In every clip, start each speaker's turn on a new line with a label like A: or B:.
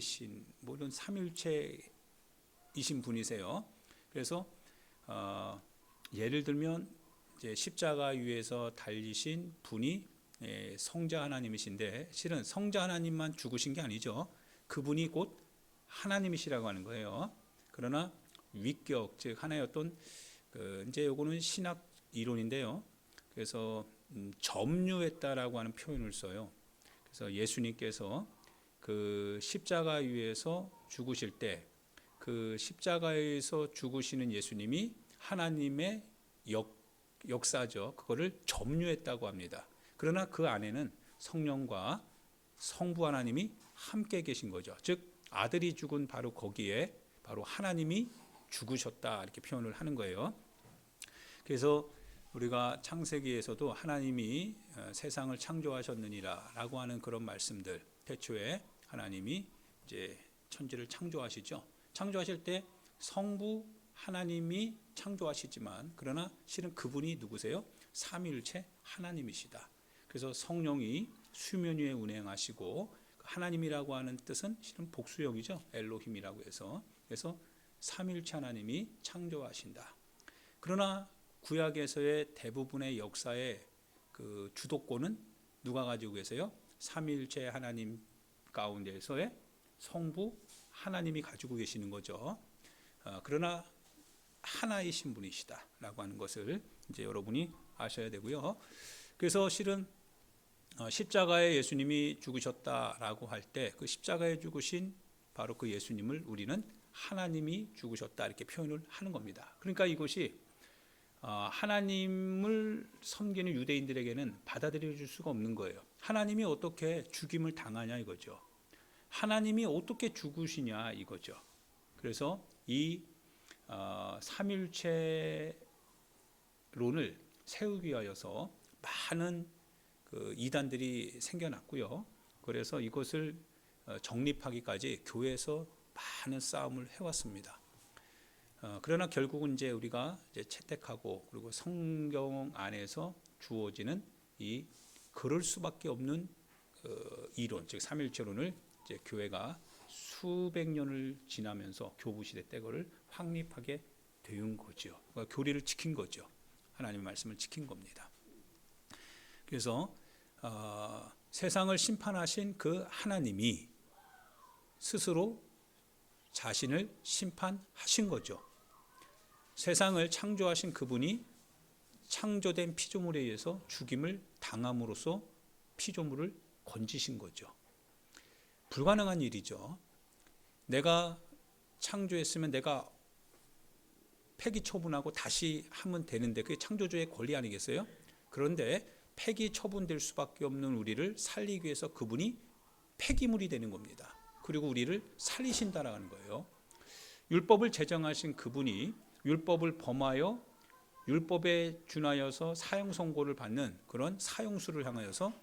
A: 하나이신 모든 삼일체이신 분이세요. 그래서 예를 들면 이제 십자가 위에서 달리신 분이 성자 하나님이신데, 실은 성자 하나님만 죽으신 게 아니죠. 그분이 곧 하나님이시라고 하는 거예요. 그러나 위격, 즉 하나의 어떤 이제 요거는 신학 이론인데요. 그래서 점유했다라고 하는 표현을 써요. 그래서 예수님께서 그 십자가 위에서 죽으실 때 그 십자가에서 죽으시는 예수님이 하나님의 역사죠. 그거를 점유했다고 합니다. 그러나 그 안에는 성령과 성부 하나님이 함께 계신 거죠. 즉 아들이 죽은 바로 거기에 바로 하나님이 죽으셨다, 이렇게 표현을 하는 거예요. 그래서 우리가 창세기에서도 하나님이 세상을 창조하셨느니라 라고 하는 그런 말씀들, 태초에 하나님이 이제 천지를 창조하시죠. 창조하실 때 성부 하나님이 창조하시지만, 그러나 실은 그분이 누구세요? 삼위일체 하나님이시다. 그래서 성령이 수면 위에 운행하시고, 하나님이라고 하는 뜻은 실은 복수형이죠. 엘로힘이라고 해서. 그래서 삼위일체 하나님이 창조하신다. 그러나 구약에서의 대부분의 역사의 그 주도권은 누가 가지고 계세요? 삼위일체 하나님 가운데서의 성부 하나님이 가지고 계시는 거죠. 그러나 하나이신 분이시다라고 하는 것을 이제 여러분이 아셔야 되고요. 그래서 실은 십자가에 예수님이 죽으셨다라고 할 때 그 십자가에 죽으신 바로 그 예수님을 우리는 하나님이 죽으셨다, 이렇게 표현을 하는 겁니다. 그러니까 이것이 하나님을 섬기는 유대인들에게는 받아들여질 수가 없는 거예요. 하나님이 어떻게 죽임을 당하냐 이거죠. 하나님이 어떻게 죽으시냐 이거죠. 그래서 이 삼일체론을 세우기 위하여서 많은 그 이단들이 생겨났고요. 그래서 이것을 정립하기까지 교회에서 많은 싸움을 해왔습니다. 그러나 결국은 이제 우리가 이제 채택하고, 그리고 성경 안에서 주어지는 이 그럴 수밖에 없는 이론, 즉 삼일체론을 이제 교회가 수백 년을 지나면서 교부시대 때 그걸 확립하게 된 거죠. 그러니까 교리를 지킨 거죠. 하나님의 말씀을 지킨 겁니다. 그래서 세상을 심판하신 그 하나님이 스스로 자신을 심판하신 거죠. 세상을 창조하신 그분이 창조된 피조물에 의해서 죽임을 당함으로써 피조물을 건지신 거죠. 불가능한 일이죠. 내가 창조했으면 내가 폐기 처분하고 다시 하면 되는데 그게 창조주의 권리 아니겠어요? 그런데 폐기 처분될 수밖에 없는 우리를 살리기 위해서 그분이 폐기물이 되는 겁니다. 그리고 우리를 살리신다라는 거예요. 율법을 제정하신 그분이 율법을 범하여 율법에 준하여서 사형 선고를 받는 그런 사형수를 향하여서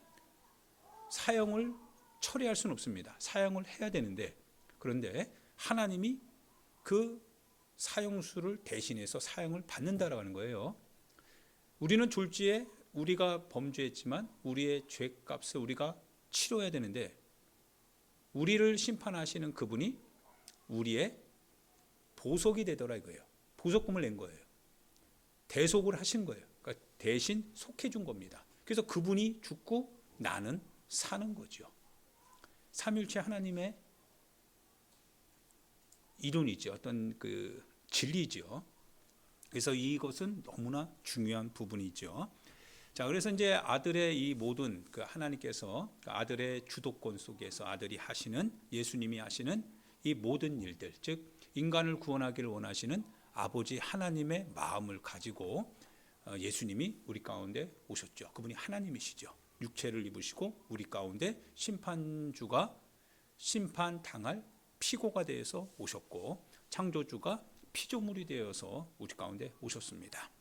A: 사형을 처리할 수는 없습니다. 사형을 해야 되는데, 그런데 하나님이 그 사형수를 대신해서 사형을 받는다라고 하는 거예요. 우리는 졸지에 우리가 범죄했지만 우리의 죄값을 우리가 치러야 되는데, 우리를 심판하시는 그분이 우리의 보석이 되더라 이거예요. 보석금을 낸 거예요. 대속을 하신 거예요. 그러니까 대신 속해 준 겁니다. 그래서 그분이 죽고 나는 사는 거죠. 삼일체 하나님의 이론이죠. 어떤 그 진리죠. 그래서 이것은 너무나 중요한 부분이죠. 자, 그래서 이제 아들의 이 모든 그 하나님께서 아들의 주도권 속에서 아들이 하시는, 예수님이 하시는 이 모든 일들, 즉 인간을 구원하기를 원하시는 아버지 하나님의 마음을 가지고 예수님이 우리 가운데 오셨죠. 그분이 하나님이시죠. 육체를 입으시고 우리 가운데 심판주가 심판당할 피고가 되어서 오셨고, 창조주가 피조물이 되어서 우리 가운데 오셨습니다.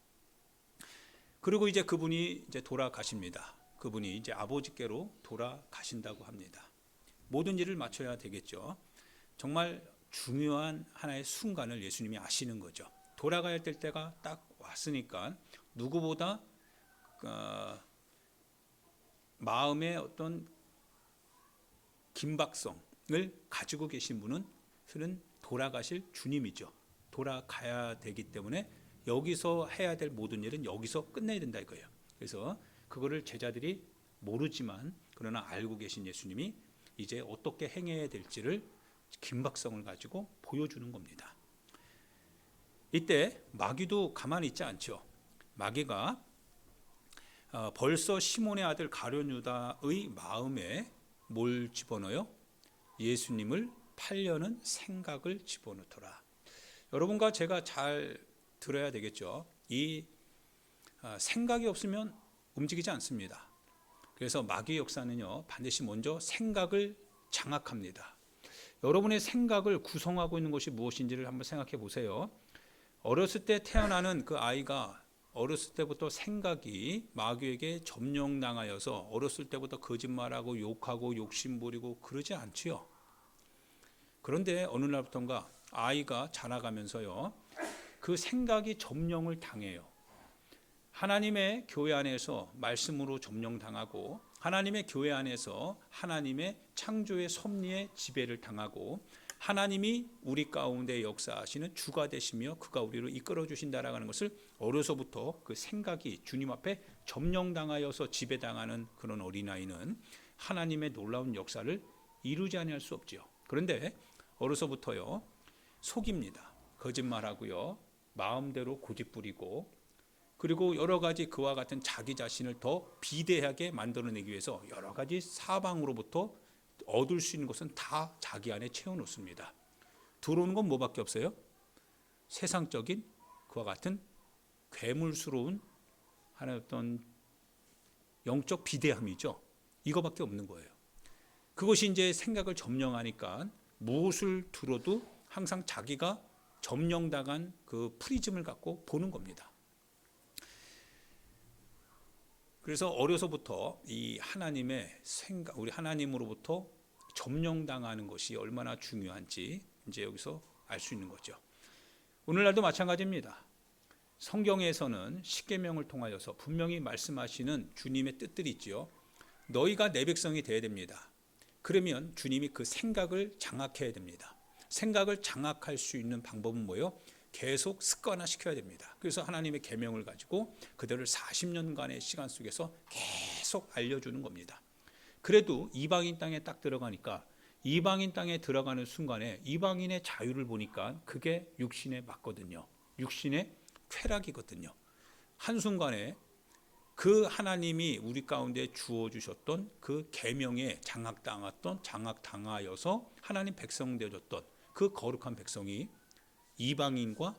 A: 그리고 이제 그분이 이제 돌아가십니다. 그분이 이제 아버지께로 돌아가신다고 합니다. 모든 일을 마쳐야 되겠죠. 정말 중요한 하나의 순간을 예수님이 아시는 거죠. 돌아가야 될 때가 딱 왔으니까 누구보다 마음의 어떤 긴박성, 가지고 계신 분은 실은 돌아가실 주님이죠. 돌아가야 되기 때문에 여기서 해야 될 모든 일은 여기서 끝내야 된다 이거예요. 그래서 그거를 제자들이 모르지만 그러나 알고 계신 예수님이 이제 어떻게 행해야 될지를 긴박성을 가지고 보여주는 겁니다. 이때 마귀도 가만히 있지 않죠. 마귀가 벌써 시몬의 아들 가룟 유다의 마음에 뭘 집어넣어요? 예수님을 팔려는 생각을 집어넣더라. 여러분과 제가 잘 들어야 되겠죠. 이 생각이 없으면 움직이지 않습니다. 그래서 마귀의 역사는요, 반드시 먼저 생각을 장악합니다. 여러분의 생각을 구성하고 있는 것이 무엇인지를 한번 생각해 보세요. 어렸을 때 태어나는 그 아이가 어렸을 때부터 생각이 마귀에게 점령당하여서 어렸을 때부터 거짓말하고 욕하고 욕심부리고 그러지 않지요. 그런데 어느 날부터인가 아이가 자라가면서요, 그 생각이 점령을 당해요. 하나님의 교회 안에서 말씀으로 점령당하고 하나님의 교회 안에서 하나님의 창조의 섭리의 지배를 당하고 하나님이 우리 가운데 역사하시는 주가 되시며 그가 우리를 이끌어 주신다라는 것을 어려서부터 그 생각이 주님 앞에 점령당하여서 지배당하는 그런 어린아이는 하나님의 놀라운 역사를 이루지 아니할 수 없죠. 그런데 어려서부터요, 속입니다. 거짓말하고요, 마음대로 고집부리고, 그리고 여러 가지 그와 같은 자기 자신을 더 비대하게 만들어내기 위해서 여러 가지 사방으로부터 얻을 수 있는 것은 다 자기 안에 채워놓습니다. 들어오는 건 뭐밖에 없어요? 세상적인 그와 같은 괴물스러운 하나의 어떤 영적 비대함이죠. 이거밖에 없는 거예요. 그것이 이제 생각을 점령하니까 무엇을 들어도 항상 자기가 점령당한 그 프리즘을 갖고 보는 겁니다. 그래서 어려서부터 이 하나님의 생각, 우리 하나님으로부터 점령당하는 것이 얼마나 중요한지 이제 여기서 알 수 있는 거죠. 오늘날도 마찬가지입니다. 성경에서는 십계명을 통하여서 분명히 말씀하시는 주님의 뜻들이 있지요. 너희가 내 백성이 되어야 됩니다. 그러면 주님이 그 생각을 장악해야 됩니다. 생각을 장악할 수 있는 방법은 뭐예요? 계속 습관화시켜야 됩니다. 그래서 하나님의 계명을 가지고 그들을 40년간의 시간 속에서 계속 알려주는 겁니다. 그래도 이방인 땅에 딱 들어가니까 이방인 땅에 들어가는 순간에 이방인의 자유를 보니까 그게 육신에 맞거든요. 육신의 쾌락이거든요. 한순간에 그 하나님이 우리 가운데 주어주셨던 그 계명에 장악당하여서 하나님 백성 되어졌던 그 거룩한 백성이 이방인과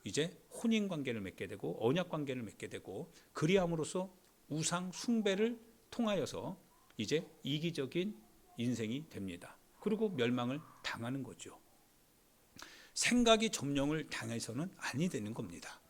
A: 이제 혼인관계를 맺게 되고 언약관계를 맺게 되고 그리함으로써 우상 숭배를 통하여서 이제 이기적인 인생이 됩니다. 그리고 멸망을 당하는 거죠. 생각이 점령을 당해서는 아니 되는 겁니다.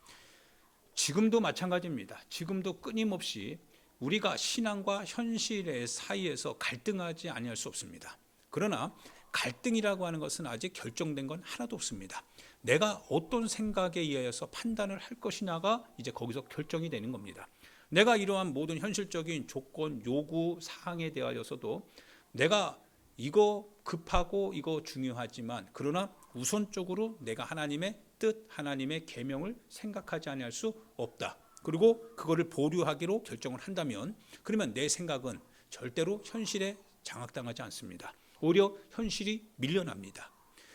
A: 지금도 마찬가지입니다. 지금도 끊임없이 우리가 신앙과 현실의 사이에서 갈등하지 아니할 수 없습니다. 그러나 갈등이라고 하는 것은 아직 결정된 건 하나도 없습니다. 내가 어떤 생각에 의하여서 판단을 할 것이냐가 이제 거기서 결정이 되는 겁니다. 내가 이러한 모든 현실적인 조건, 요구, 사항에 대하여서도 내가 이거 급하고 이거 중요하지만 그러나 우선적으로 내가 하나님의 뜻, 하나님의 계명을 생각하지 아니할 수 없다. 그리고 그거를 보류하기로 결정을 한다면 그러면 내 생각은 절대로 현실에 장악당하지 않습니다. 오히려 현실이 밀려납니다.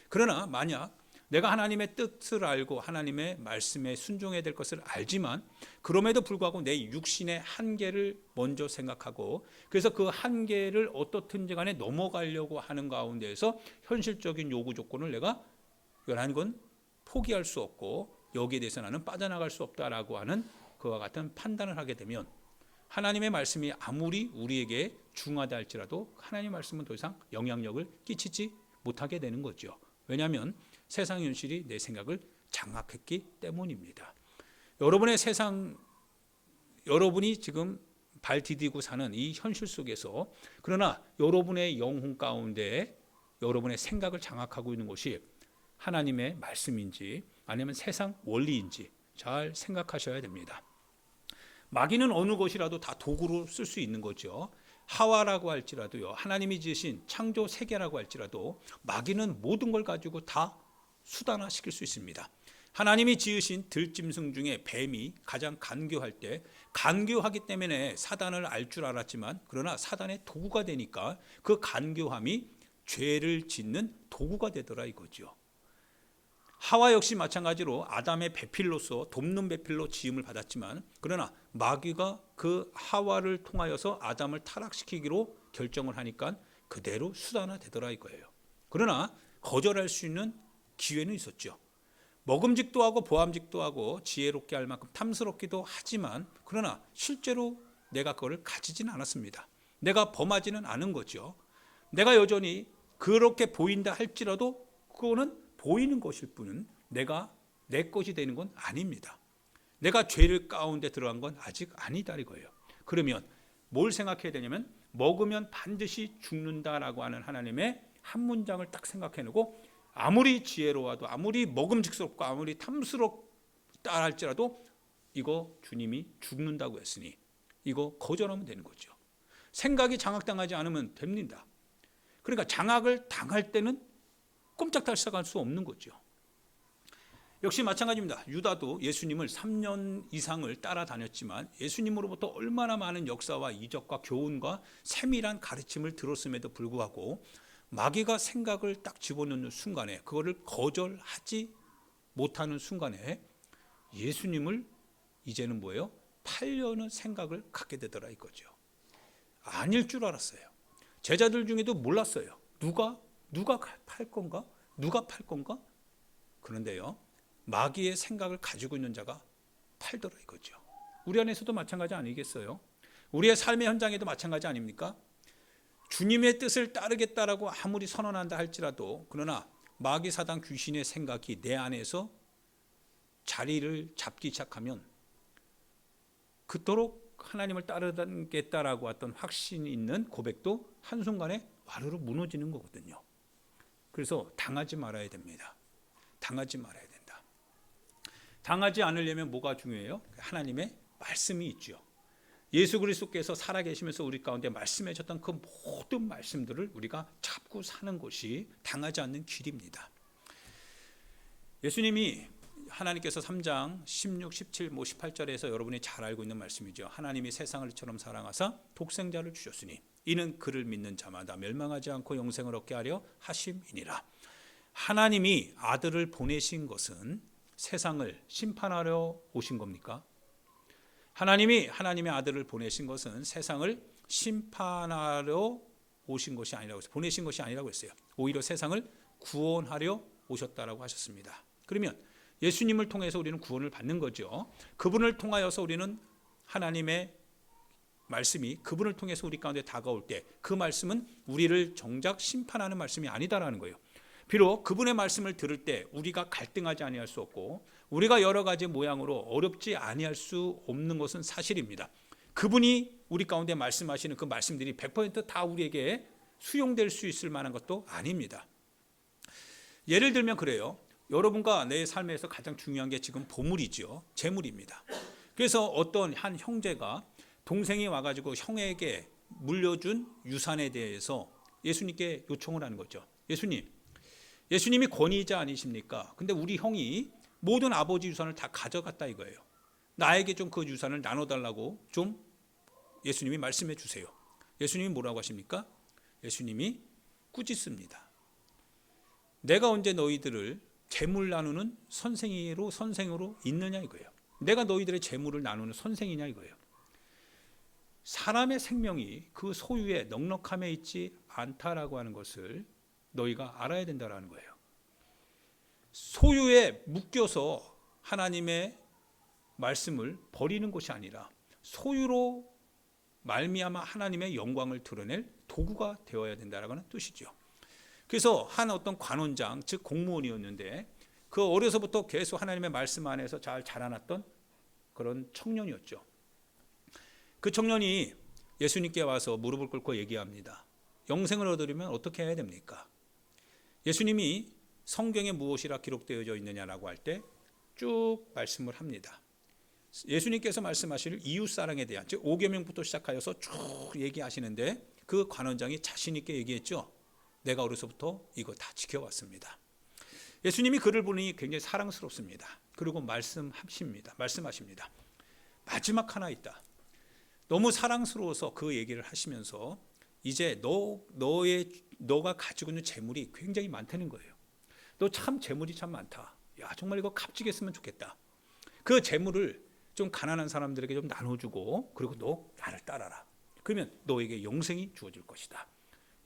A: 그러나 만약 내가 하나님의 뜻을 알고 하나님의 말씀에 순종해야 될 것을 알지만 그럼에도 불구하고 내 육신의 한계를 먼저 생각하고 그래서 그 한계를 어떻든지 간에 넘어가려고 하는 가운데에서 현실적인 요구 조건을 내가 이거라는 건 포기할 수 없고 여기에 대해서 나는 빠져나갈 수 없다라고 하는 그와 같은 판단을 하게 되면 하나님의 말씀이 아무리 우리에게 중하다 할지라도 하나님의 말씀은 더 이상 영향력을 끼치지 못하게 되는 거죠. 왜냐하면 세상 현실이 내 생각을 장악했기 때문입니다. 여러분의 세상, 여러분이 지금 발 디디고 사는 이 현실 속에서 그러나 여러분의 영혼 가운데 여러분의 생각을 장악하고 있는 것이 하나님의 말씀인지 아니면 세상 원리인지 잘 생각하셔야 됩니다. 마귀는 어느 것이라도 다 도구로 쓸 수 있는 거죠. 하와라고 할지라도요, 하나님이 지으신 창조 세계라고 할지라도 마귀는 모든 걸 가지고 다 수단화시킬 수 있습니다. 하나님이 지으신 들짐승 중에 뱀이 가장 간교할 때, 간교하기 때문에 사단을 알 줄 알았지만 그러나 사단의 도구가 되니까 그 간교함이 죄를 짓는 도구가 되더라 이거죠. 하와 역시 마찬가지로 아담의 배필로서 돕는 배필로 지음을 받았지만 그러나 마귀가 그 하와를 통하여서 아담을 타락시키기로 결정을 하니까 그대로 수단화되더라 이거예요. 그러나 거절할 수 있는 기회는 있었죠. 먹음직도 하고 보암직도 하고 지혜롭게 할 만큼 탐스럽기도 하지만 그러나 실제로 내가 그걸 가지진 않았습니다. 내가 범하지는 않은 거죠. 내가 여전히 그렇게 보인다 할지라도 그거는 보이는 것일 뿐은 내가 내 것이 되는 건 아닙니다. 내가 죄를 가운데 들어간 건 아직 아니다 이거예요. 그러면 뭘 생각해야 되냐면 먹으면 반드시 죽는다라고 하는 하나님의 한 문장을 딱 생각해놓고 아무리 지혜로워도 아무리 먹음직스럽고 아무리 탐스럽다 할지라도 이거 주님이 죽는다고 했으니 이거 거절하면 되는 거죠. 생각이 장악당하지 않으면 됩니다. 그러니까 장악을 당할 때는 꼼짝달싹할 수 없는 거죠. 역시 마찬가지입니다. 유다도 예수님을 3년 이상을 따라다녔지만 예수님으로부터 얼마나 많은 역사와 이적과 교훈과 세밀한 가르침을 들었음에도 불구하고 마귀가 생각을 딱 집어넣는 순간에 그거를 거절하지 못하는 순간에 예수님을 이제는 뭐예요? 팔려는 생각을 갖게 되더라 이거죠. 아닐 줄 알았어요. 제자들 중에도 몰랐어요. 누가 팔 건가? 누가 팔 건가? 그런데요, 마귀의 생각을 가지고 있는 자가 팔더라 이거죠. 우리 안에서도 마찬가지 아니겠어요? 우리의 삶의 현장에도 마찬가지 아닙니까? 주님의 뜻을 따르겠다라고 아무리 선언한다 할지라도 그러나 마귀 사단 귀신의 생각이 내 안에서 자리를 잡기 시작하면 그토록 하나님을 따르겠다라고 했던 확신이 있는 고백도 한순간에 와르르 무너지는 거거든요. 그래서 당하지 말아야 됩니다. 당하지 말아야 된다. 당하지 않으려면 뭐가 중요해요? 하나님의 말씀이 있죠. 예수 그리스도께서 살아계시면서 우리 가운데 말씀해 주셨던 그 모든 말씀들을 우리가 잡고 사는 것이 당하지 않는 길입니다. 예수님이 하나님께서 3장 16, 17, 18절에서 여러분이 잘 알고 있는 말씀이죠. 하나님이 세상을 이처럼 사랑하사 독생자를 주셨으니 이는 그를 믿는 자마다 멸망하지 않고 영생을 얻게 하려 하심이니라. 하나님이 아들을 보내신 것은 세상을 심판하려 오신 겁니까? 하나님이 하나님의 아들을 보내신 것은 세상을 심판하려 오신 것이 아니라고 했어요. 보내신 것이 아니라고 했어요. 오히려 세상을 구원하려 오셨다라고 하셨습니다. 그러면 예수님을 통해서 우리는 구원을 받는 거죠. 그분을 통하여서 우리는 하나님의 말씀이 그분을 통해서 우리 가운데 다가올 때 그 말씀은 우리를 정작 심판하는 말씀이 아니다라는 거예요. 비록 그분의 말씀을 들을 때 우리가 갈등하지 아니할 수 없고 우리가 여러 가지 모양으로 어렵지 아니할 수 없는 것은 사실입니다. 그분이 우리 가운데 말씀하시는 그 말씀들이 100% 우리에게 수용될 수 있을 만한 것도 아닙니다. 예를 들면 그래요. 여러분과 내 삶에서 가장 중요한 게 지금 보물이죠. 재물입니다. 그래서 어떤 한 형제가 동생이 와가지고 형에게 물려준 유산에 대해서 예수님께 요청을 하는 거죠. 예수님이 권위자 아니십니까? 근데 우리 형이 모든 아버지 유산을 다 가져갔다 이거예요. 나에게 좀 그 유산을 나눠달라고 좀 예수님이 말씀해 주세요. 예수님이 뭐라고 하십니까? 예수님이 꾸짖습니다. 내가 언제 너희들을 재물 나누는 선생으로 있느냐 이거예요. 내가 너희들의 재물을 나누는 선생이냐 이거예요. 사람의 생명이 그 소유의 넉넉함에 있지 않다라고 하는 것을 너희가 알아야 된다라는 거예요. 소유에 묶여서 하나님의 말씀을 버리는 것이 아니라 소유로 말미암아 하나님의 영광을 드러낼 도구가 되어야 된다라는 뜻이죠. 그래서 한 어떤 관원장, 즉 공무원이었는데 그 어려서부터 계속 하나님의 말씀 안에서 잘 자라났던 그런 청년이었죠. 그 청년이 예수님께 와서 무릎을 꿇고 얘기합니다. 영생을 얻으려면 어떻게 해야 됩니까? 예수님이 성경에 무엇이라 기록되어져 있느냐라고 할 때 쭉 말씀을 합니다. 예수님께서 말씀하실 이웃사랑에 대한, 즉 5계명부터 시작하여서 쭉 얘기하시는데 그 관원장이 자신 있게 얘기했죠. 내가 어려서부터 이거 다 지켜왔습니다. 예수님이 그를 보니 굉장히 사랑스럽습니다. 그리고 말씀하십니다. 마지막 하나 있다. 너무 사랑스러워서 그 얘기를 하시면서 이제 너가 가지고 있는 재물이 굉장히 많다는 거예요. 너 참 재물이 참 많다. 야, 정말 이거 값지겠으면 좋겠다. 그 재물을 좀 가난한 사람들에게 좀 나눠주고, 그리고 너 나를 따라라. 그러면 너에게 영생이 주어질 것이다.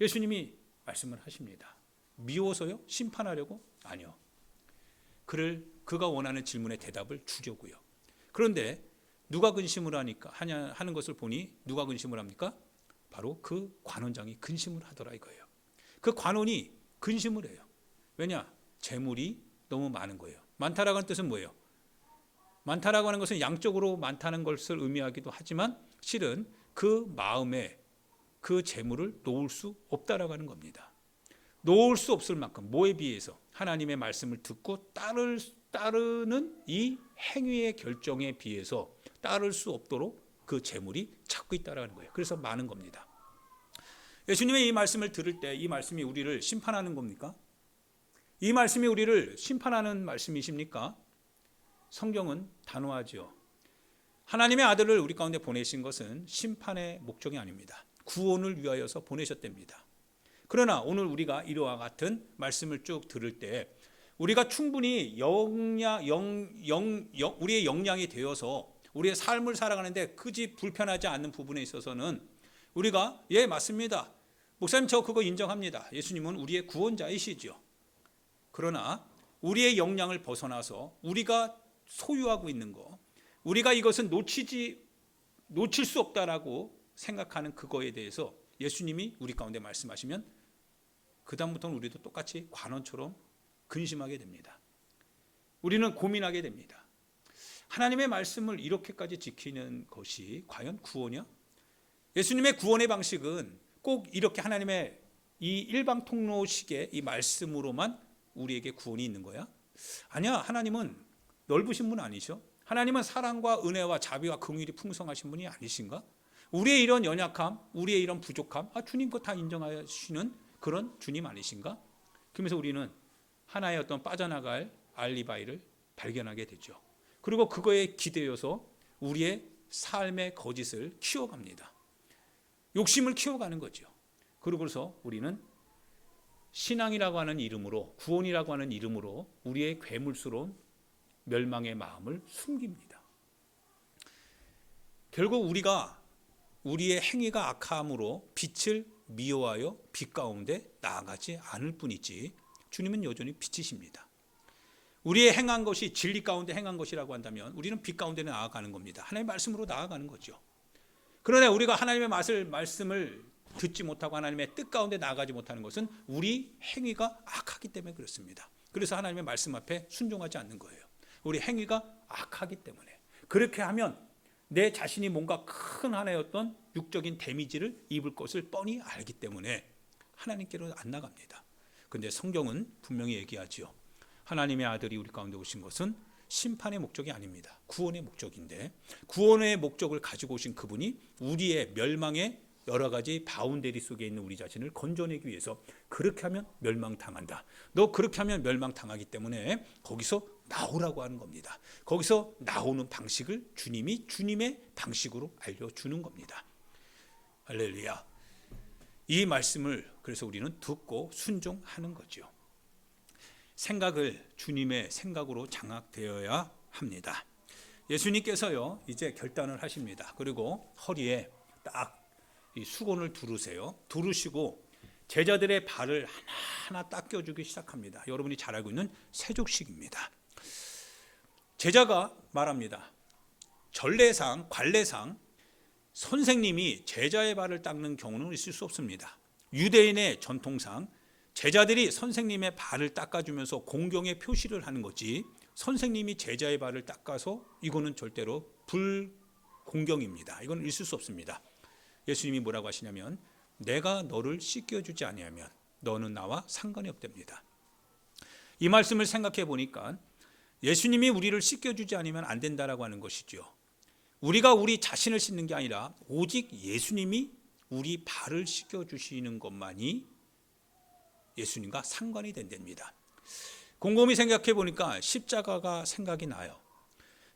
A: 예수님이 말씀을 하십니다. 미워서요? 심판하려고? 아니요. 그가 원하는 질문에 대답을 주려고요. 그런데 누가 근심을 하는 것을 보니 누가 근심을 합니까? 바로 그 관원장이 근심을 하더라 이거예요. 그 관원이 근심을 해요. 왜냐? 재물이 너무 많은 거예요. 많다라고 하는 뜻은 뭐예요? 많다라고 하는 것은 양적으로 많다는 것을 의미하기도 하지만 실은 그 마음에 그 재물을 놓을 수 없다라고 하는 겁니다. 놓을 수 없을 만큼, 뭐에 비해서? 하나님의 말씀을 듣고 따르는 이 행위의 결정에 비해서 따를 수 없도록 그 재물이 찾고 있다라는 거예요. 그래서 많은 겁니다. 예수님의 이 말씀을 들을 때 이 말씀이 우리를 심판하는 겁니까? 이 말씀이 우리를 심판하는 말씀이십니까? 성경은 단호하지요. 하나님의 아들을 우리 가운데 보내신 것은 심판의 목적이 아닙니다. 구원을 위하여서 보내셨답니다. 그러나 오늘 우리가 이와 같은 말씀을 쭉 들을 때 우리가 충분히 우리의 역량이 되어서 우리의 삶을 살아가는데 그지 불편하지 않는 부분에 있어서는 우리가 맞습니다. 목사님 저 그거 인정합니다. 예수님은 우리의 구원자이시죠. 그러나 우리의 역량을 벗어나서 우리가 소유하고 있는 거, 우리가 이것은 놓칠 수 없다라고 생각하는 그거에 대해서 예수님이 우리 가운데 말씀하시면 그 다음부터는 우리도 똑같이 관원처럼 근심하게 됩니다. 우리는 고민하게 됩니다. 하나님의 말씀을 이렇게까지 지키는 것이 과연 구원이야? 예수님의 구원의 방식은 꼭 이렇게 하나님의 이 일방통로식의 이 말씀으로만 우리에게 구원이 있는 거야? 아니야. 하나님은 넓으신 분 아니죠? 하나님은 사랑과 은혜와 자비와 긍휼이 풍성하신 분이 아니신가? 우리의 이런 연약함, 우리의 이런 부족함, 주님 거 다 인정하시는 그런 주님 아니신가? 그러면서 우리는 하나의 어떤 빠져나갈 알리바이를 발견하게 되죠. 그리고 그거에 기대어서 우리의 삶의 거짓을 키워갑니다. 욕심을 키워가는 거죠. 그러고서 우리는 신앙이라고 하는 이름으로, 구원이라고 하는 이름으로 우리의 괴물스러운 멸망의 마음을 숨깁니다. 결국 우리의 행위가 악함으로 빛을 미워하여 빛 가운데 나아가지 않을 뿐이지 주님은 여전히 빛이십니다. 우리의 행한 것이 진리 가운데 행한 것이라고 한다면 우리는 빛 가운데 나아가는 겁니다. 하나님의 말씀으로 나아가는 거죠. 그러나 우리가 하나님의 말씀을 듣지 못하고 하나님의 뜻 가운데 나아가지 못하는 것은 우리 행위가 악하기 때문에 그렇습니다. 그래서 하나님의 말씀 앞에 순종하지 않는 거예요. 우리 행위가 악하기 때문에. 그렇게 하면 내 자신이 뭔가 큰 하나의 어떤 육적인 데미지를 입을 것을 뻔히 알기 때문에 하나님께로 안 나갑니다. 그런데 성경은 분명히 얘기하지요. 하나님의 아들이 우리 가운데 오신 것은 심판의 목적이 아닙니다. 구원의 목적인데 구원의 목적을 가지고 오신 그분이 우리의 멸망의 여러 가지 바운데리 속에 있는 우리 자신을 건져내기 위해서 그렇게 하면 멸망당한다. 너 그렇게 하면 멸망당하기 때문에 거기서 나오라고 하는 겁니다. 거기서 나오는 방식을 주님이 주님의 방식으로 알려주는 겁니다. 할렐루야. 이 말씀을 그래서 우리는 듣고 순종하는 거죠. 생각을 주님의 생각으로 장악되어야 합니다. 예수님께서요 이제 결단을 하십니다. 그리고 허리에 딱 이 수건을 두르세요. 두르시고 제자들의 발을 하나하나 닦여주기 시작합니다. 여러분이 잘 알고 있는 세족식입니다. 제자가 말합니다. 전례상, 관례상 선생님이 제자의 발을 닦는 경우는 있을 수 없습니다. 유대인의 전통상 제자들이 선생님의 발을 닦아주면서 공경의 표시를 하는 거지 선생님이 제자의 발을 닦아서 이거는 절대로 불공경입니다. 이건 있을 수 없습니다. 예수님이 뭐라고 하시냐면 내가 너를 씻겨주지 아니하면 너는 나와 상관이 없답니다. 이 말씀을 생각해 보니까 예수님이 우리를 씻겨주지 않으면 안 된다라고 하는 것이죠. 우리가 우리 자신을 씻는 게 아니라 오직 예수님이 우리 발을 씻겨주시는 것만이 예수님과 상관이 된답니다. 곰곰이 생각해 보니까 십자가가 생각이 나요.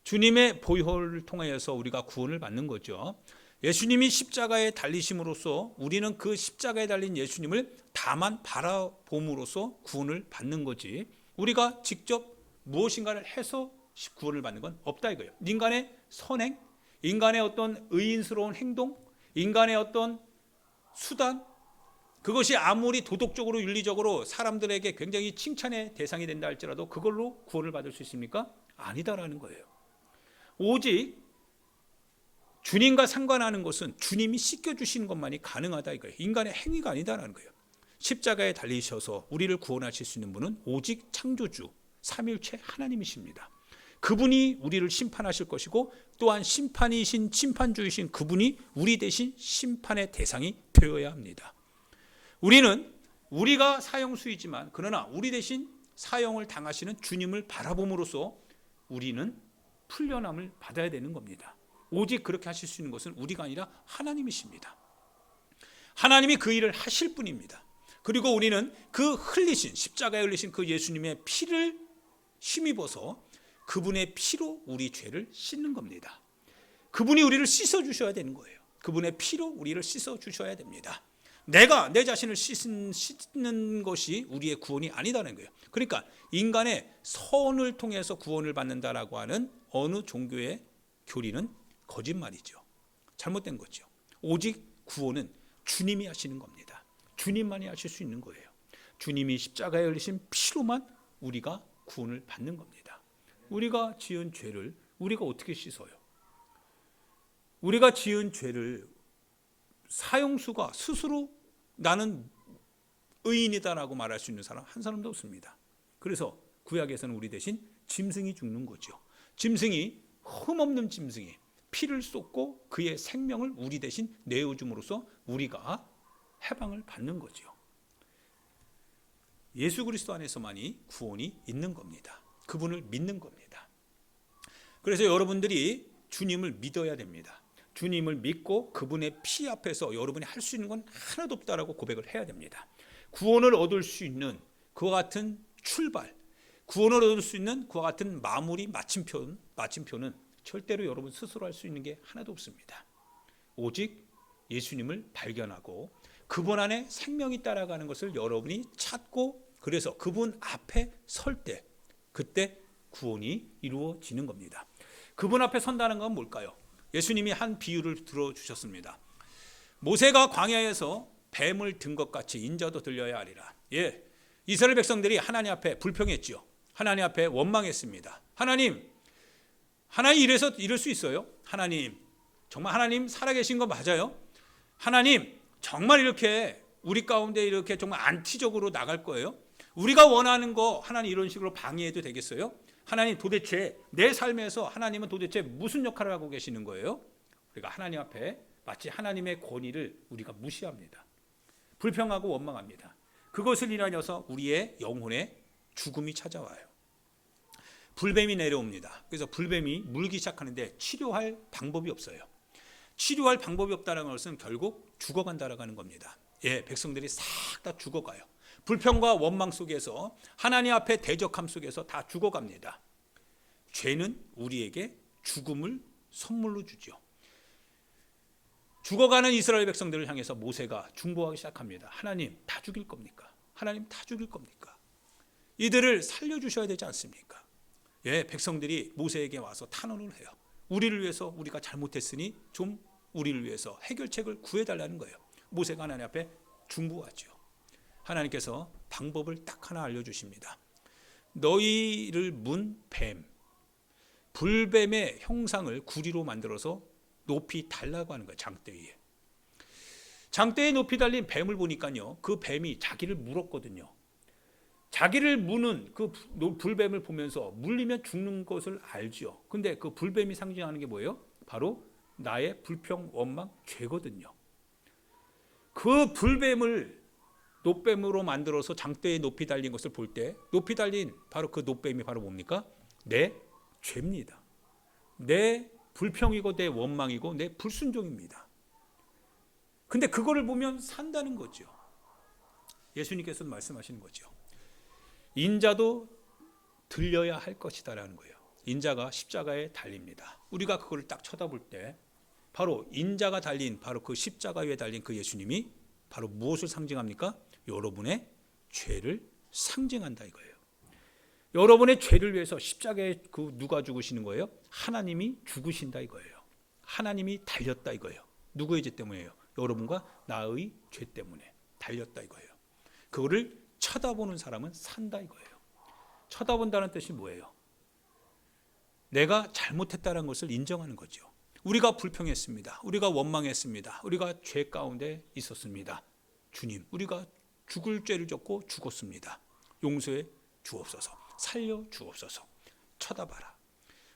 A: 주님의 보혈을 통하여서 우리가 구원을 받는 거죠. 예수님이 십자가에 달리심으로써 우리는 그 십자가에 달린 예수님을 다만 바라봄으로써 구원을 받는 거지, 우리가 직접 무엇인가를 해서 구원을 받는 건 없다 이거예요. 인간의 선행, 인간의 어떤 의인스러운 행동, 인간의 어떤 수단, 그것이 아무리 도덕적으로 윤리적으로 사람들에게 굉장히 칭찬의 대상이 된다 할지라도 그걸로 구원을 받을 수 있습니까? 아니다라는 거예요. 오직 주님과 상관하는 것은 주님이 씻겨주시는 것만이 가능하다 이거예요. 인간의 행위가 아니다라는 거예요. 십자가에 달리셔서 우리를 구원하실 수 있는 분은 오직 창조주 삼위일체 하나님이십니다. 그분이 우리를 심판하실 것이고, 또한 심판이신 심판주이신 그분이 우리 대신 심판의 대상이 되어야 합니다. 우리는 우리가 사형수이지만 그러나 우리 대신 사형을 당하시는 주님을 바라봄으로써 우리는 풀려남을 받아야 되는 겁니다. 오직 그렇게 하실 수 있는 것은 우리가 아니라 하나님이십니다. 하나님이 그 일을 하실 분입니다. 그리고 우리는 그 흘리신, 십자가에 흘리신 그 예수님의 피를 힘입어서 그분의 피로 우리 죄를 씻는 겁니다. 그분이 우리를 씻어 주셔야 되는 거예요. 그분의 피로 우리를 씻어 주셔야 됩니다. 내가 내 자신을 씻는 것이 우리의 구원이 아니다는 거예요. 그러니까 인간의 선을 통해서 구원을 받는다라고 하는 어느 종교의 교리는 거짓말이죠. 잘못된 거죠. 오직 구원은 주님이 하시는 겁니다. 주님만이 하실 수 있는 거예요. 주님이 십자가에 흘리신 피로만 우리가 구원을 받는 겁니다. 우리가 지은 죄를 우리가 어떻게 씻어요? 우리가 지은 죄를 사형수가 스스로 나는 의인이다라고 말할 수 있는 사람 한 사람도 없습니다. 그래서 구약에서는 우리 대신 짐승이 죽는 거죠. 짐승이, 흠없는 짐승이 피를 쏟고 그의 생명을 우리 대신 내어줌으로써 우리가 해방을 받는 거죠. 예수 그리스도 안에서만이 구원이 있는 겁니다. 그분을 믿는 겁니다. 그래서 여러분들이 주님을 믿어야 됩니다. 주님을 믿고 그분의 피 앞에서 여러분이 할 수 있는 건 하나도 없다라고 고백을 해야 됩니다. 구원을 얻을 수 있는 그와 같은 출발, 구원을 얻을 수 있는 그와 같은 마무리, 마침표는 절대로 여러분 스스로 할 수 있는 게 하나도 없습니다. 오직 예수님을 발견하고 그분 안에 생명이 따라가는 것을 여러분이 찾고, 그래서 그분 앞에 설 때, 그때 구원이 이루어지는 겁니다. 그분 앞에 선다는 건 뭘까요? 예수님이 한 비유를 들어주셨습니다. 모세가 광야에서 뱀을 든 것 같이 인자도 들려야 하리라. 예, 이스라엘 백성들이 하나님 앞에 불평했지요. 하나님 앞에 원망했습니다. 하나님 이럴 수 있어요? 하나님, 정말 하나님 살아계신 거 맞아요? 하나님, 정말 이렇게 우리 가운데 이렇게 정말 안티적으로 나갈 거예요? 우리가 원하는 거 하나님 이런 식으로 방해해도 되겠어요? 하나님, 도대체 내 삶에서 하나님은 도대체 무슨 역할을 하고 계시는 거예요? 우리가 하나님 앞에 마치 하나님의 권위를 우리가 무시합니다. 불평하고 원망합니다. 그것을 인하여서 우리의 영혼에 죽음이 찾아와요. 불뱀이 내려옵니다. 그래서 불뱀이 물기 시작하는데 치료할 방법이 없어요. 치료할 방법이 없다는 것은 결국 죽어간다라고 하는 겁니다. 예, 백성들이 싹 다 죽어가요. 불평과 원망 속에서, 하나님 앞에 대적함 속에서 다 죽어갑니다. 죄는 우리에게 죽음을 선물로 주죠. 죽어가는 이스라엘 백성들을 향해서 모세가 중보하기 시작합니다. 하나님, 다 죽일 겁니까? 하나님, 다 죽일 겁니까? 이들을 살려주셔야 되지 않습니까? 예, 백성들이 모세에게 와서 탄원을 해요. 우리를 위해서 우리가 잘못했으니 좀 우리를 위해서 해결책을 구해달라는 거예요. 모세가 하나님 앞에 중보하죠. 하나님께서 방법을 딱 하나 알려주십니다. 너희를 문 뱀, 불뱀의 형상을 구리로 만들어서 높이 달라고 하는 거예요. 장대 위에. 장대에 높이 달린 뱀을 보니까요, 그 뱀이 자기를 물었거든요. 자기를 무는 그 불뱀을 보면서 물리면 죽는 것을 알죠. 근데 그 불뱀이 상징하는 게 뭐예요? 바로 나의 불평, 원망, 죄거든요. 그 불뱀을 놋뱀으로 만들어서 장대에 높이 달린 것을 볼 때, 높이 달린 바로 그 놋뱀이 바로 뭡니까? 내 죄입니다. 내 불평이고 내 원망이고 내 불순종입니다. 근데 그거를 보면 산다는 거죠. 예수님께서 말씀하시는 거죠. 인자도 들려야 할 것이다라는 거예요. 인자가 십자가에 달립니다. 우리가 그거를 딱 쳐다볼 때 바로 인자가 달린 바로 그 십자가 위에 달린 그 예수님이 바로 무엇을 상징합니까? 여러분의 죄를 상징한다 이거예요. 여러분의 죄를 위해서 십자가에 그 누가 죽으시는 거예요? 하나님이 죽으신다 이거예요. 하나님이 달렸다 이거예요. 누구의 죄 때문이에요? 여러분과 나의 죄 때문에 달렸다 이거예요. 그거를 쳐다보는 사람은 산다 이거예요. 쳐다본다는 뜻이 뭐예요? 내가 잘못했다는 것을 인정하는 거죠. 우리가 불평했습니다. 우리가 원망했습니다. 우리가 죄 가운데 있었습니다. 주님, 우리가 죽을 죄를 졌고 죽었습니다. 용서해 주옵소서. 살려 주옵소서. 쳐다봐라.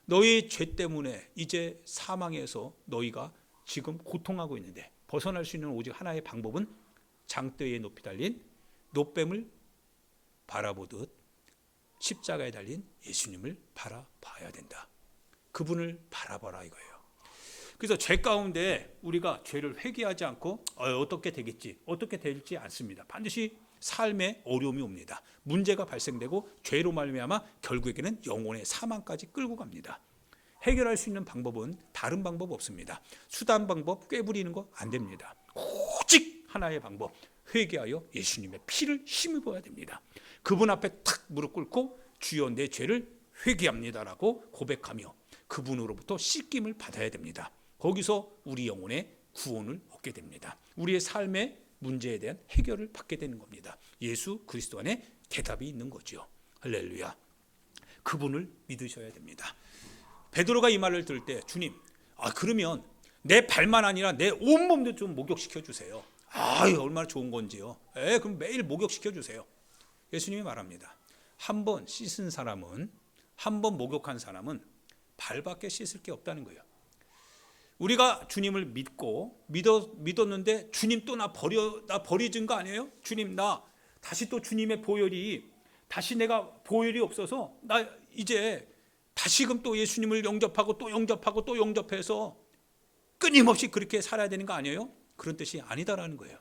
A: 너희 죄 때문에 이제 사망에서 너희가 지금 고통하고 있는데 벗어날 수 있는 오직 하나의 방법은 장대에 높이 달린 놋뱀을 바라보듯 십자가에 달린 예수님을 바라봐야 된다. 그분을 바라봐라 이거예요. 그래서 죄 가운데 우리가 죄를 회개하지 않고 어떻게 되겠지, 어떻게 될지 않습니다. 반드시 삶에 어려움이 옵니다. 문제가 발생되고 죄로 말미암아 결국에는 영혼의 사망까지 끌고 갑니다. 해결할 수 있는 방법은 다른 방법 없습니다. 수단 방법 꾀부리는 거 안 됩니다. 오직 하나의 방법, 회개하여 예수님의 피를 힘입어야 됩니다. 그분 앞에 탁 무릎 꿇고 주여 내 죄를 회개합니다라고 고백하며 그분으로부터 씻김을 받아야 됩니다. 거기서 우리 영혼의 구원을 얻게 됩니다. 우리의 삶의 문제에 대한 해결을 받게 되는 겁니다. 예수 그리스도 안에 대답이 있는 거죠. 할렐루야. 그분을 믿으셔야 됩니다. 베드로가 이 말을 들을 때 주님, 그러면 내 발만 아니라 내 온몸도 좀 목욕시켜 주세요. 얼마나 좋은 건지요. 그럼 매일 목욕시켜 주세요. 예수님이 말합니다. 한 번 씻은 사람은, 한 번 목욕한 사람은 발밖에 씻을 게 없다는 거예요. 우리가 주님을 믿었는데 주님 또 나 버려진 거 아니에요? 주님 나 다시 또 주님의 보혈이 다시 내가 보혈이 없어서 나 이제 다시금 또 예수님을 영접하고 또 영접하고 또 영접해서 끊임없이 그렇게 살아야 되는 거 아니에요? 그런 뜻이 아니다라는 거예요.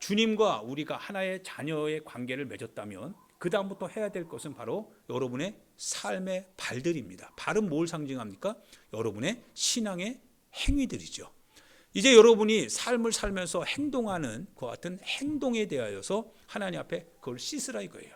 A: 주님과 우리가 하나의 자녀의 관계를 맺었다면 그 다음부터 해야 될 것은 바로 여러분의 삶의 발들입니다. 발은 뭘 상징합니까? 여러분의 신앙의 행위들이죠. 이제 여러분이 삶을 살면서 행동하는 그 같은 행동에 대하여서 하나님 앞에 그걸 씻으라 이거예요.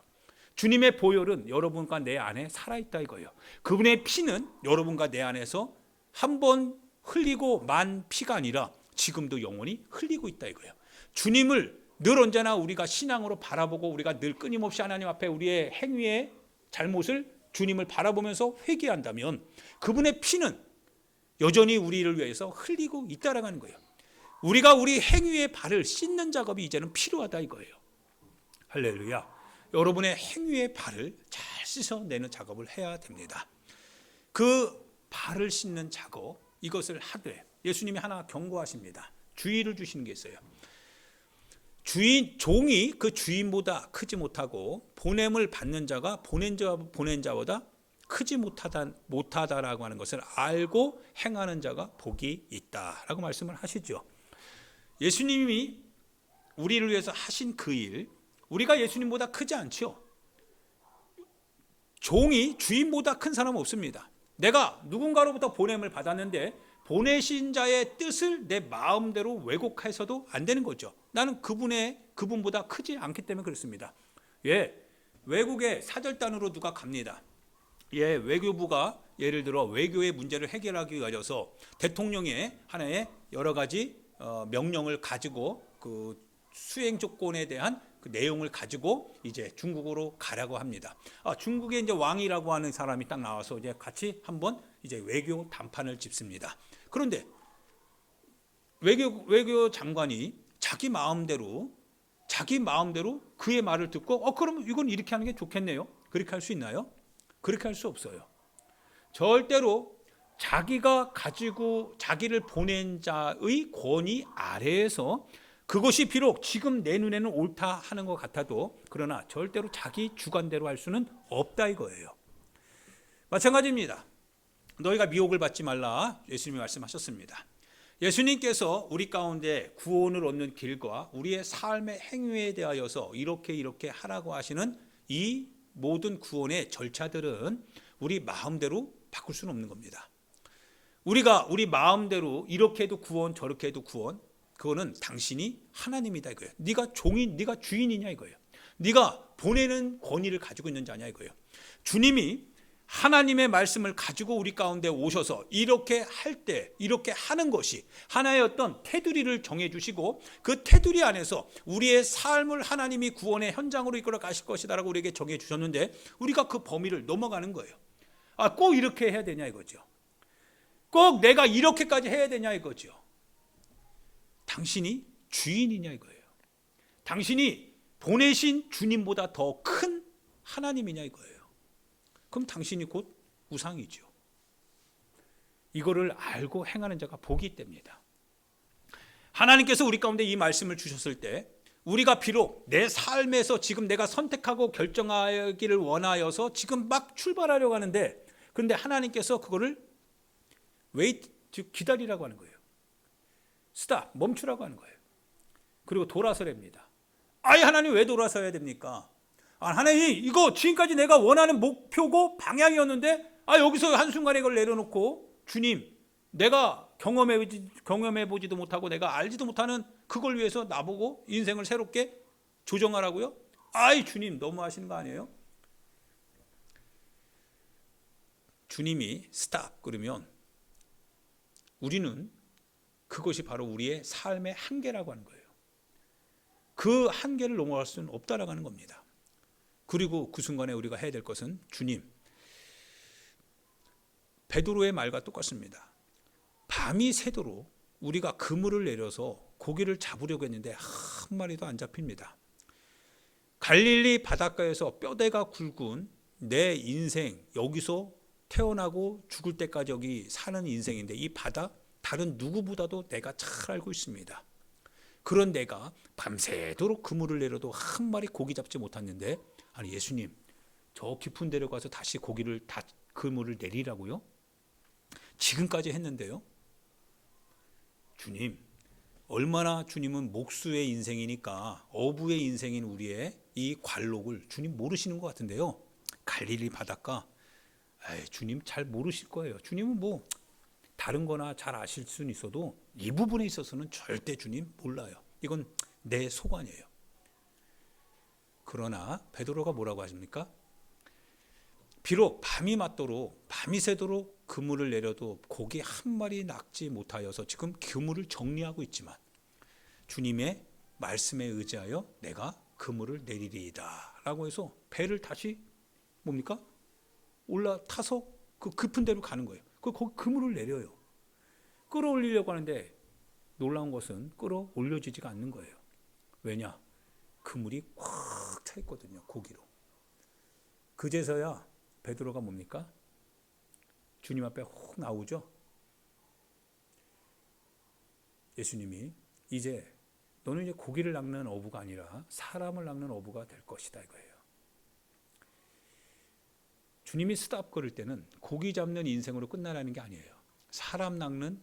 A: 주님의 보혈은 여러분과 내 안에 살아있다 이거예요. 그분의 피는 여러분과 내 안에서 한 번 흘리고 만 피가 아니라 지금도 영원히 흘리고 있다 이거예요. 주님을 늘 언제나 우리가 신앙으로 바라보고 우리가 늘 끊임없이 하나님 앞에 우리의 행위의 잘못을 주님을 바라보면서 회개한다면 그분의 피는 여전히 우리를 위해서 흘리고 있다라는 거예요. 우리가 우리 행위의 발을 씻는 작업이 이제는 필요하다 이거예요. 할렐루야. 여러분의 행위의 발을 잘 씻어내는 작업을 해야 됩니다. 그 발을 씻는 작업, 이것을 하되 예수님이 하나 경고하십니다. 주의를 주시는 게 있어요. 종이 그 주인보다 크지 못하고 보냄을 받는 자가 보낸 자보다 크지 못하다라고 하는 것을 알고 행하는 자가 복이 있다라고 말씀을 하시죠. 예수님이 우리를 위해서 하신 그 일, 우리가 예수님보다 크지 않죠. 종이 주인보다 큰 사람은 없습니다. 내가 누군가로부터 보냄을 받았는데 보내신 자의 뜻을 내 마음대로 왜곡해서도 안 되는 거죠. 나는 그분보다 크지 않기 때문에 그렇습니다. 외국에 사절단으로 누가 갑니다. 외교부가 예를 들어 외교의 문제를 해결하기 위해서 대통령의 하나의 여러 가지 명령을 가지고 그 수행 조건에 대한 그 내용을 가지고 이제 중국으로 가라고 합니다. 중국의 이제 왕이라고 하는 사람이 딱 나와서 이제 같이 한번 이제 외교 담판을 짚습니다. 그런데 외교 장관이 자기 마음대로 그의 말을 듣고 그러면 이건 이렇게 하는 게 좋겠네요. 그렇게 할 수 있나요? 그렇게 할 수 없어요. 절대로 자기가 가지고 자기를 보낸 자의 권위 아래에서 그것이 비록 지금 내 눈에는 옳다 하는 것 같아도 그러나 절대로 자기 주관대로 할 수는 없다 이거예요. 마찬가지입니다. 너희가 미혹을 받지 말라 예수님이 말씀하셨습니다. 예수님께서 우리 가운데 구원을 얻는 길과 우리의 삶의 행위에 대하여서 이렇게 하라고 하시는 이 모든 구원의 절차들은 우리 마음대로 바꿀 수는 없는 겁니다. 우리가 우리 마음대로 이렇게 해도 구원 저렇게 해도 구원, 그거는 당신이 하나님이다 이거예요. 네가 종인, 네가 주인이냐 이거예요. 네가 보내는 권위를 가지고 있는 자냐 이거예요. 주님이 하나님의 말씀을 가지고 우리 가운데 오셔서 이렇게 할 때 이렇게 하는 것이 하나의 어떤 테두리를 정해주시고 그 테두리 안에서 우리의 삶을 하나님이 구원의 현장으로 이끌어 가실 것이다라고 우리에게 정해주셨는데 우리가 그 범위를 넘어가는 거예요. 꼭 이렇게 해야 되냐 이거죠. 꼭 내가 이렇게까지 해야 되냐 이거죠. 당신이 주인이냐 이거예요. 당신이 보내신 주님보다 더 큰 하나님이냐 이거예요. 그럼 당신이 곧 우상이죠. 이거를 알고 행하는 자가 복이 있답니다. 하나님께서 우리 가운데 이 말씀을 주셨을 때 우리가 비록 내 삶에서 지금 내가 선택하고 결정하기를 원하여서 지금 막 출발하려고 하는데 그런데 하나님께서 그거를 wait, 기다리라고 하는 거예요. stop, 멈추라고 하는 거예요. 그리고 돌아서랍니다. 아예 하나님 왜 돌아서야 됩니까? 하나님 이거 지금까지 내가 원하는 목표고 방향이었는데 여기서 한순간에 이걸 내려놓고 주님 내가 경험해보지도 못하고 내가 알지도 못하는 그걸 위해서 나보고 인생을 새롭게 조정하라고요? 주님 너무 하시는 거 아니에요? 주님이 스탑 그러면 우리는 그것이 바로 우리의 삶의 한계라고 하는 거예요. 그 한계를 넘어갈 수는 없다라고 하는 겁니다. 그리고 그 순간에 우리가 해야 될 것은 주님, 베드로의 말과 똑같습니다. 밤이 새도록 우리가 그물을 내려서 고기를 잡으려고 했는데 한 마리도 안 잡힙니다. 갈릴리 바닷가에서 뼈대가 굵은 내 인생, 여기서 태어나고 죽을 때까지 여기 사는 인생인데 이 바다 다른 누구보다도 내가 잘 알고 있습니다. 그런 내가 밤새도록 그물을 내려도 한 마리 고기 잡지 못했는데 예수님 저 깊은 데로 가서 다시 고기를 그물을 내리라고요? 지금까지 했는데요. 주님 얼마나 주님은 목수의 인생이니까 어부의 인생인 우리의 이 관록을 주님 모르시는 것 같은데요. 갈릴리 바닷가 주님 잘 모르실 거예요. 주님은 뭐 다른 거나 잘 아실 수는 있어도 이 부분에 있어서는 절대 주님 몰라요. 이건 내 소관이에요. 그러나 베드로가 뭐라고 하십니까? 비록 밤이 맞도록 밤이 새도록 그물을 내려도 고기 한 마리 낚지 못하여서 지금 그물을 정리하고 있지만 주님의 말씀에 의지하여 내가 그물을 내리리이다 라고 해서 배를 다시 뭡니까? 올라타서 그 깊은 데로 가는 거예요. 거기 그물을 내려요. 끌어올리려고 하는데 놀라운 것은 끌어올려지지가 않는 거예요. 왜냐? 그물이 꽉 차 있거든요. 고기로. 그제서야 베드로가 뭡니까? 주님 앞에 훅 나오죠. 예수님이 너는 이제 고기를 낚는 어부가 아니라 사람을 낚는 어부가 될 것이다 이거예요. 주님이 스탑 걸을 때는 고기 잡는 인생으로 끝나라는 게 아니에요. 사람 낚는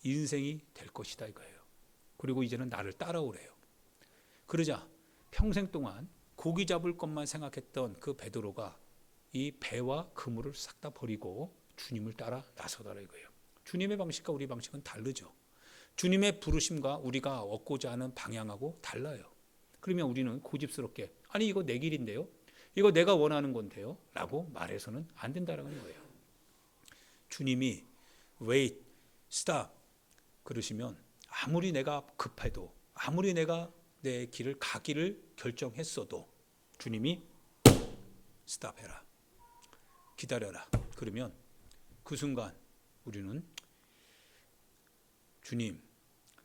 A: 인생이 될 것이다 이거예요. 그리고 이제는 나를 따라오래요. 그러자 평생 동안 고기 잡을 것만 생각했던 그 베드로가 이 배와 그물을 싹 다 버리고 주님을 따라 나서더라 이거예요. 주님의 방식과 우리 방식은 다르죠. 주님의 부르심과 우리가 얻고자 하는 방향하고 달라요. 그러면 우리는 고집스럽게 이거 내 길인데요. 이거 내가 원하는 건데요. 라고 말해서는 안 된다는 거예요. 주님이 wait, stop 그러시면 아무리 내가 급해도 아무리 내가 내 길을 가기를 결정했어도 주님이 스탑해라. 기다려라. 그러면 그 순간 우리는 주님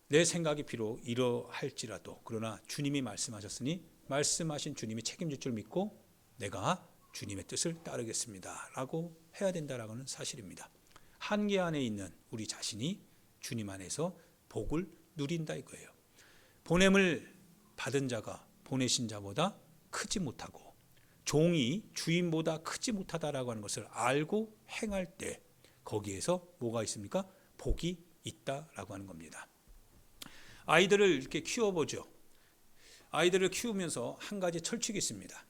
A: 내 생각이 비록 이러할지라도 그러나 주님이 말씀하셨으니 말씀하신 주님이 책임질 줄 믿고 내가 주님의 뜻을 따르겠습니다 라고 해야 된다라는 는 사실입니다. 한계 안에 있는 우리 자신이 주님 안에서 복을 누린다 이거예요. 보냄을 받은 자가 보내신 자보다 크지 못하고 종이 주인보다 크지 못하다라고 하는 것을 알고 행할 때 거기에서 뭐가 있습니까? 복이 있다라고 하는 겁니다. 아이들을 이렇게 키워보죠. 아이들을 키우면서 한 가지 철칙이 있습니다.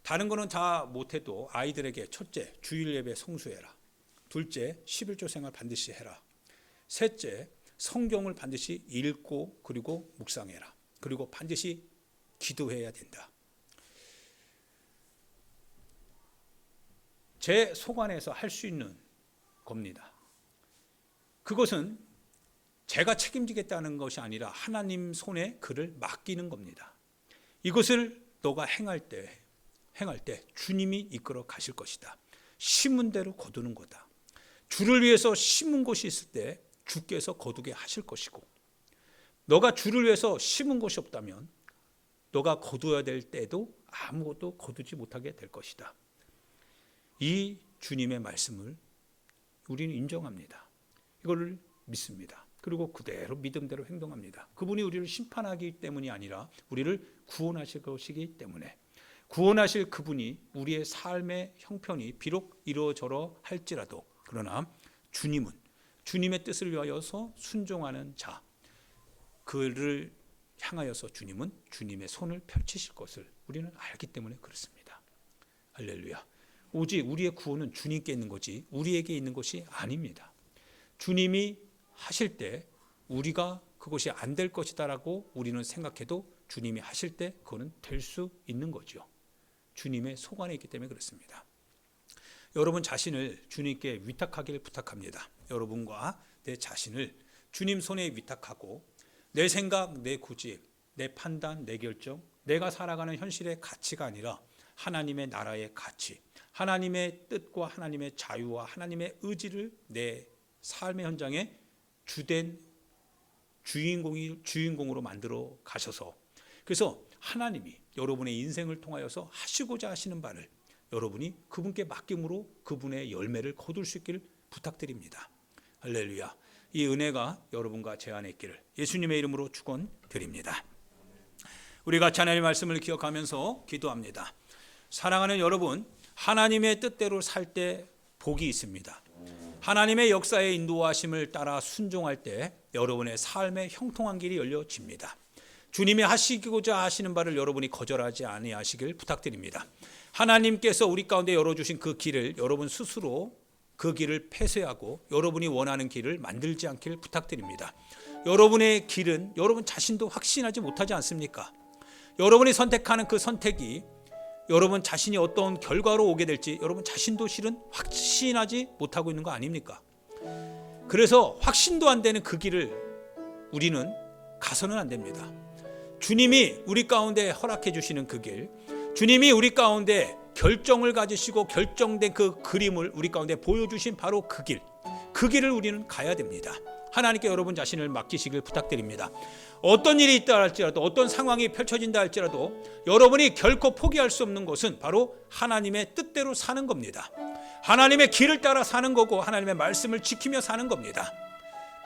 A: 다른 거는 다 못해도 아이들에게 첫째, 주일 예배 성수해라. 둘째, 11조 생활 반드시 해라. 셋째, 성경을 반드시 읽고 그리고 묵상해라. 그리고 반드시 기도해야 된다. 제 속안에서 할 수 있는 겁니다. 그것은 제가 책임지겠다는 것이 아니라 하나님 손에 그를 맡기는 겁니다. 이것을 너가 행할 때 주님이 이끌어 가실 것이다. 심은 대로 거두는 거다. 주를 위해서 심은 곳이 있을 때 주께서 거두게 하실 것이고, 너가 주를 위해서 심은 것이 없다면 너가 거두어야 될 때도 아무것도 거두지 못하게 될 것이다. 이 주님의 말씀을 우리는 인정합니다. 이거를 믿습니다. 그리고 그대로 믿음대로 행동합니다. 그분이 우리를 심판하기 때문이 아니라 우리를 구원하실 것이기 때문에, 구원하실 그분이 우리의 삶의 형편이 비록 이러저러 할지라도, 그러나 주님은 주님의 뜻을 위하여서 순종하는 자, 그를 향하여서 주님은 주님의 손을 펼치실 것을 우리는 알기 때문에 그렇습니다. 할렐루야. 오직 우리의 구원은 주님께 있는 거지 우리에게 있는 것이 아닙니다. 주님이 하실 때 우리가 그것이 안 될 것이다라고 우리는 생각해도 주님이 하실 때 그거는 될 수 있는 거죠. 주님의 소관에 있기 때문에 그렇습니다. 여러분 자신을 주님께 위탁하길 부탁합니다. 여러분과 내 자신을 주님 손에 위탁하고 내 생각, 내 고집, 내 판단, 내 결정, 내가 살아가는 현실의 가치가 아니라 하나님의 나라의 가치, 하나님의 뜻과 하나님의 자유와 하나님의 의지를 내 삶의 현장에 주된 주인공으로 만들어 가셔서, 그래서 하나님이 여러분의 인생을 통하여서 하시고자 하시는 바를 여러분이 그분께 맡김으로 그분의 열매를 거둘 수 있기를 부탁드립니다. 할렐루야. 이 은혜가 여러분과 제 안에 있기를 예수님의 이름으로 축원드립니다. 우리 같이 하나님의 말씀을 기억하면서 기도합니다. 사랑하는 여러분, 하나님의 뜻대로 살 때 복이 있습니다. 하나님의 역사의 인도하심을 따라 순종할 때 여러분의 삶의 형통한 길이 열려집니다. 주님이 하시고자 하시는 바를 여러분이 거절하지 아니하시길 부탁드립니다. 하나님께서 우리 가운데 열어주신 그 길을 여러분 스스로 그 길을 폐쇄하고 여러분이 원하는 길을 만들지 않길 부탁드립니다. 여러분의 길은 여러분 자신도 확신하지 못하지 않습니까? 여러분이 선택하는 그 선택이 여러분 자신이 어떤 결과로 오게 될지 여러분 자신도 실은 확신하지 못하고 있는 거 아닙니까? 그래서 확신도 안 되는 그 길을 우리는 가서는 안 됩니다. 주님이 우리 가운데 허락해 주시는 그 길, 주님이 우리 가운데 결정을 가지시고 결정된 그 그림을 우리 가운데 보여주신 바로 그 길을 우리는 가야 됩니다. 하나님께 여러분 자신을 맡기시길 부탁드립니다. 어떤 일이 있다 할지라도, 어떤 상황이 펼쳐진다 할지라도 여러분이 결코 포기할 수 없는 것은 바로 하나님의 뜻대로 사는 겁니다. 하나님의 길을 따라 사는 거고 하나님의 말씀을 지키며 사는 겁니다.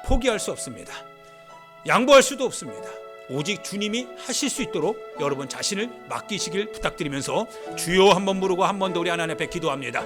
A: 포기할 수 없습니다. 양보할 수도 없습니다. 오직 주님이 하실 수 있도록 여러분 자신을 맡기시길 부탁드리면서 주여 한번 부르고 한 번 더 우리 하나님 앞에 기도합니다.